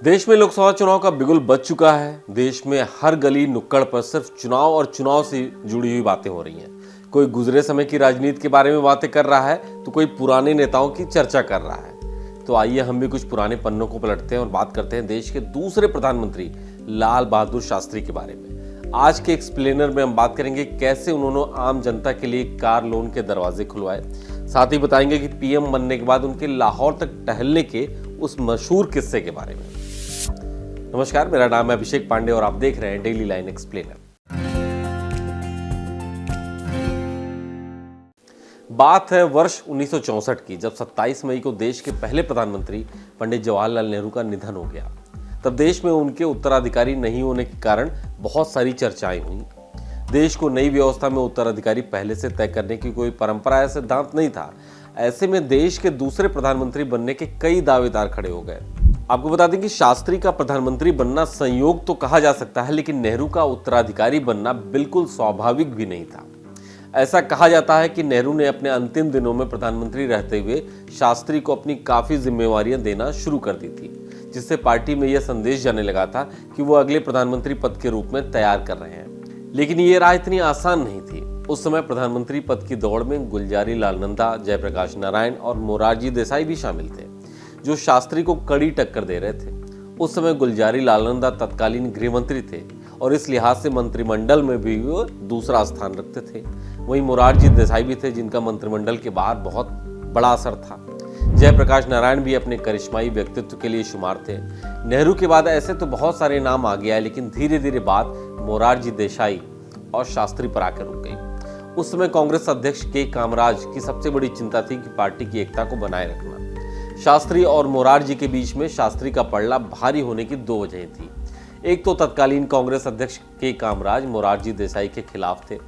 देश में लोकसभा चुनाव का बिगुल बज चुका है। देश में हर गली नुक्कड़ पर सिर्फ चुनाव और चुनाव से जुड़ी हुई बातें हो रही हैं। कोई गुजरे समय की राजनीति के बारे में बातें कर रहा है तो कोई पुराने नेताओं की चर्चा कर रहा है। तो आइए हम भी कुछ पुराने पन्नों को पलटते हैं और बात करते हैं देश के दूसरे प्रधानमंत्री लाल बहादुर शास्त्री के बारे में। आज के एक्सप्लेनर में हम बात करेंगे कैसे उन्होंने आम जनता के लिए कार लोन के दरवाजे खुलवाए। साथ ही बताएंगे कि पीएम बनने के बाद उनके लाहौर तक टहलने के उस मशहूर किस्से के बारे में। नमस्कार, मेरा नाम है अभिषेक पांडे और आप देख रहे हैं डेली लाइन एक्सप्लेनर। बात है वर्ष 1964 की, जब 27 मई को देश के पहले प्रधानमंत्री पंडित जवाहरलाल नेहरू का निधन हो गया। तब देश में उनके उत्तराधिकारी नहीं होने के कारण बहुत सारी चर्चाएं हुई। देश को नई व्यवस्था में उत्तराधिकारी पहले से तय करने की कोई परंपरा या सिद्धांत नहीं था। ऐसे में देश के दूसरे प्रधानमंत्री बनने के कई दावेदार खड़े हो गए। आपको बता दें कि शास्त्री का प्रधानमंत्री बनना संयोग तो कहा जा सकता है, लेकिन नेहरू का उत्तराधिकारी बनना बिल्कुल स्वाभाविक भी नहीं था। ऐसा कहा जाता है कि नेहरू ने अपने अंतिम दिनों में प्रधानमंत्री रहते हुए शास्त्री को अपनी काफी जिम्मेवारियां देना शुरू कर दी थी, जिससे पार्टी में यह संदेश जाने लगा था कि वो अगले प्रधानमंत्री पद के रूप में तैयार कर रहे हैं। लेकिन ये राह इतनी आसान नहीं थी। उस समय प्रधानमंत्री पद की दौड़ में गुलजारी लाल नंदा, जयप्रकाश नारायण और मोरारजी देसाई भी शामिल थे, जो शास्त्री को कड़ी टक्कर दे रहे थे। उस समय गुलजारी लाल नंदा तत्कालीन गृह मंत्री थे और इस लिहाज से मंत्रिमंडल में भी वो दूसरा स्थान रखते थे। वहीं मोरारजी देसाई भी थे, जिनका मंत्रिमंडल के बाहर बहुत बड़ा असर था। जयप्रकाश नारायण भी अपने करिश्माई व्यक्तित्व के लिए शुमार थे। नेहरू के बाद ऐसे तो बहुत सारे नाम आ गया, लेकिन धीरे धीरे बात मोरारजी देसाई और शास्त्री पर आकर रुक गई। उस समय कांग्रेस अध्यक्ष के कामराज की सबसे बड़ी चिंता थी कि पार्टी की एकता को बनाए रखना। शास्त्री और मोरारजी के बीच में शास्त्री का पलड़ा भारी होने की दो वजहें थी। एक तो तत्कालीन कांग्रेस अध्यक्ष के कामराज मोरारजी देसाई के खिलाफ थे।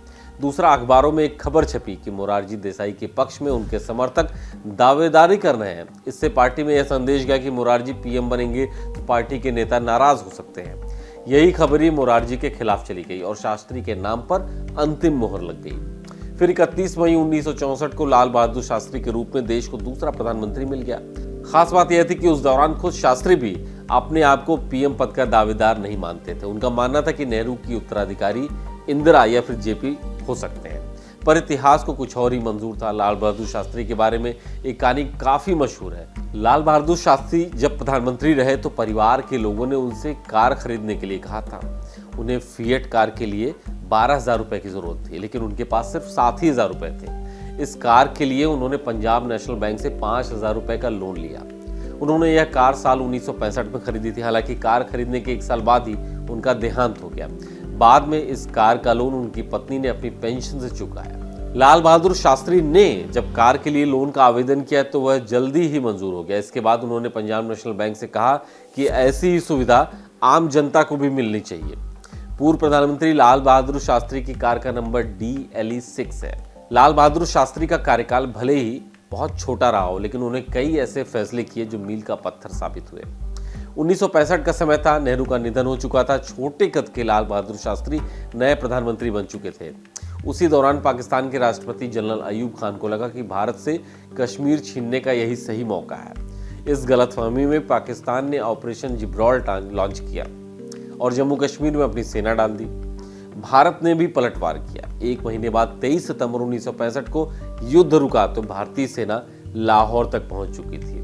दूसरा, अखबारों में एक खबर छपी कि मोरारजी देसाई के पक्ष में उनके समर्थक दावेदारी कर रहे हैं। इससे पार्टी में यह संदेश गया कि मोरारजी पीएम बनेंगे तो पार्टी के नेता नाराज हो सकते हैं। यही खबर ही मोरारजी के खिलाफ चली गई और शास्त्री के नाम पर अंतिम मोहर लग गई। फिर 31 मई 1964 को लाल बहादुर शास्त्री के रूप में देश को दूसरा प्रधानमंत्री मिल गया। खास बात यह थी कि उस दौरान खुद शास्त्री भी अपने आप को पीएम पद का दावेदार नहीं मानते थे। उनका मानना था कि नेहरू की उत्तराधिकारी इंदिरा या फिर जेपी हो सकते हैं, पर इतिहास को कुछ और ही मंजूर था। लाल बहादुर शास्त्री के बारे में एक कहानी काफी मशहूर है। लाल बहादुर शास्त्री जब प्रधानमंत्री रहे तो परिवार के लोगों ने उनसे कार खरीदने के लिए कहा था। उन्हें फिएट कार के लिए 12,000 रुपए की जरूरत थी, लेकिन उनके पास सिर्फ 7,000 रुपए थे। इस कार के लिए उन्होंने पंजाब नेशनल बैंक से 5,000 रुपए का लोन लिया। उन्होंने यह कार साल 1965 में खरीदी थी। हालांकि कार खरीदने के एक साल बाद ही उनका देहांत हो गया। बाद में इस कार का लोन उनकी पत्नी ने अपनी पेंशन से चुकाया। लाल बहादुर शास्त्री ने जब कार के लिए लोन का आवेदन किया तो वह जल्दी ही मंजूर हो गया। इसके बाद उन्होंने पंजाब नेशनल बैंक से कहा कि ऐसी ही सुविधा आम जनता को भी मिलनी चाहिए। पूर्व प्रधानमंत्री लाल बहादुर शास्त्री की कार का नंबर DLE6 है। लाल बहादुर शास्त्री का कार्यकाल भले ही बहुत छोटा रहा हो, लेकिन उन्हें कई ऐसे फैसले किए जो मील का पत्थर साबित हुए। 1965 का समय था, नेहरू का निधन हो चुका था। छोटे कद के लाल बहादुर शास्त्री नए प्रधानमंत्री बन चुके थे। उसी दौरान पाकिस्तान के राष्ट्रपति जनरल अयूब खान को लगा कि भारत से कश्मीर छीनने का यही सही मौका है। इस गलतफहमी में पाकिस्तान ने ऑपरेशन जिब्राल्टर लॉन्च किया और जम्मू कश्मीर में अपनी सेना डाल दी। भारत ने भी पलटवार किया। एक महीने बाद 23 सितंबर 1965 को युद्ध रुका तो भारतीय सेना लाहौर तक पहुंच चुकी थी।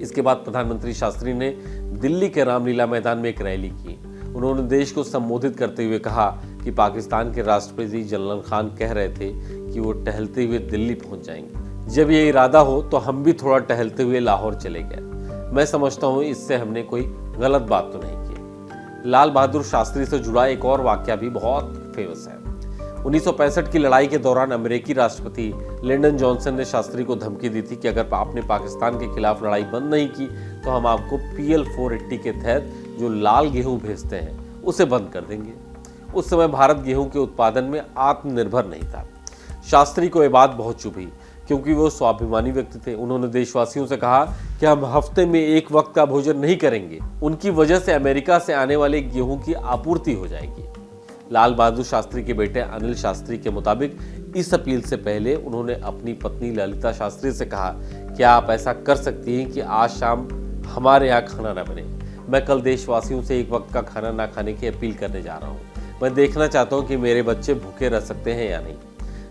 इसके बाद प्रधानमंत्री शास्त्री ने दिल्ली के रामलीला मैदान में एक रैली की। उन्होंने देश को संबोधित करते हुए कहा कि पाकिस्तान के राष्ट्रपति जनरल खान कह रहे थे कि वो टहलते हुए दिल्ली पहुंच जाएंगे। जब ये इरादा हो तो हम भी थोड़ा टहलते हुए लाहौर चले गए। मैं समझता हूँ इससे हमने कोई गलत बात तो नहीं की। लाल बहादुर शास्त्री से जुड़ा एक और वाकया भी बहुत फेमस है। 1965 की लड़ाई के दौरान अमेरिकी राष्ट्रपति लिंडन जॉनसन ने शास्त्री को धमकी दी थी कि अगर आपने पाकिस्तान के खिलाफ लड़ाई बंद नहीं की तो हम आपको PL 480 के तहत जो लाल गेहूं भेजते हैं उसे बंद कर देंगे। उस समय भारत गेहूं के उत्पादन में आत्मनिर्भर नहीं था। शास्त्री को यह बात बहुत चुभी, क्योंकि वो स्वाभिमानी व्यक्ति थे। उन्होंने देशवासियों से कहा कि हम हफ्ते में एक वक्त का भोजन नहीं करेंगे, उनकी वजह से अमेरिका से आने वाले गेहूं की आपूर्ति हो जाएगी। लाल बहादुर शास्त्री के बेटे अनिल शास्त्री के मुताबिक इस अपील से पहले उन्होंने अपनी पत्नी ललिता शास्त्री से कहा, क्या आप ऐसा कर सकती हैं कि आज शाम हमारे यहाँ खाना न बने। मैं कल देशवासियों से एक वक्त का खाना ना खाने की अपील करने जा रहा हूँ। मैं देखना चाहता हूँ कि मेरे बच्चे भूखे रह सकते हैं या नहीं।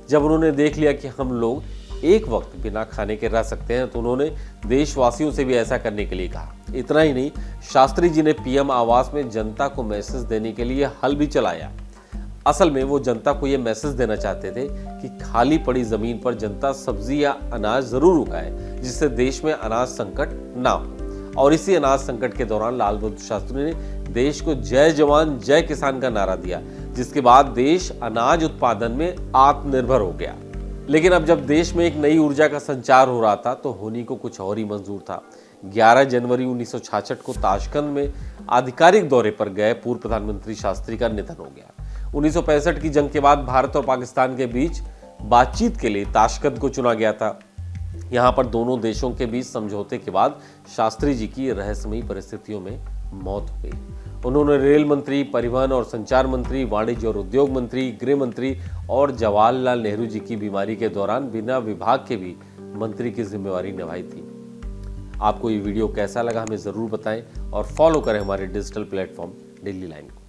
जब उन्होंने देख लिया कि हम लोग एक वक्त बिना खाने के रह सकते हैं तो उन्होंने देशवासियों से भी ऐसा करने के लिए कहा। इतना ही नहीं, शास्त्री जी ने पीएम आवास में जनता को मैसेज देने के लिए हल भी चलाया। असल में वो जनता को ये मैसेज देना चाहते थे कि खाली पड़ी जमीन पर जनता सब्जी या अनाज जरूर उगाए, जिससे देश में अनाज संकट ना हो। और इसी अनाज संकट के दौरान लाल बहादुर शास्त्री ने देश को जय जवान जय किसान का नारा दिया, जिसके बाद देश अनाज उत्पादन में आत्मनिर्भर हो गया। लेकिन अब जब देश में एक नई ऊर्जा का संचार हो रहा था तो होनी को कुछ और ही मंजूर था। 11 जनवरी 1966 को ताशकंद में आधिकारिक दौरे पर गए पूर्व प्रधानमंत्री शास्त्री का निधन हो गया। 1965 की जंग के बाद भारत और पाकिस्तान के बीच बातचीत के लिए ताशकंद को चुना गया था। यहाँ पर दोनों देशों के बीच समझौते के बाद शास्त्री जी की रहस्यमयी परिस्थितियों में मौत हो गई। उन्होंने रेल मंत्री, परिवहन और संचार मंत्री, वाणिज्य और उद्योग मंत्री, गृह मंत्री और जवाहरलाल नेहरू जी की बीमारी के दौरान बिना विभाग के भी मंत्री की जिम्मेवारी निभाई थी। आपको ये वीडियो कैसा लगा हमें जरूर बताएं और फॉलो करें हमारे डिजिटल प्लेटफॉर्म डेली लाइन को।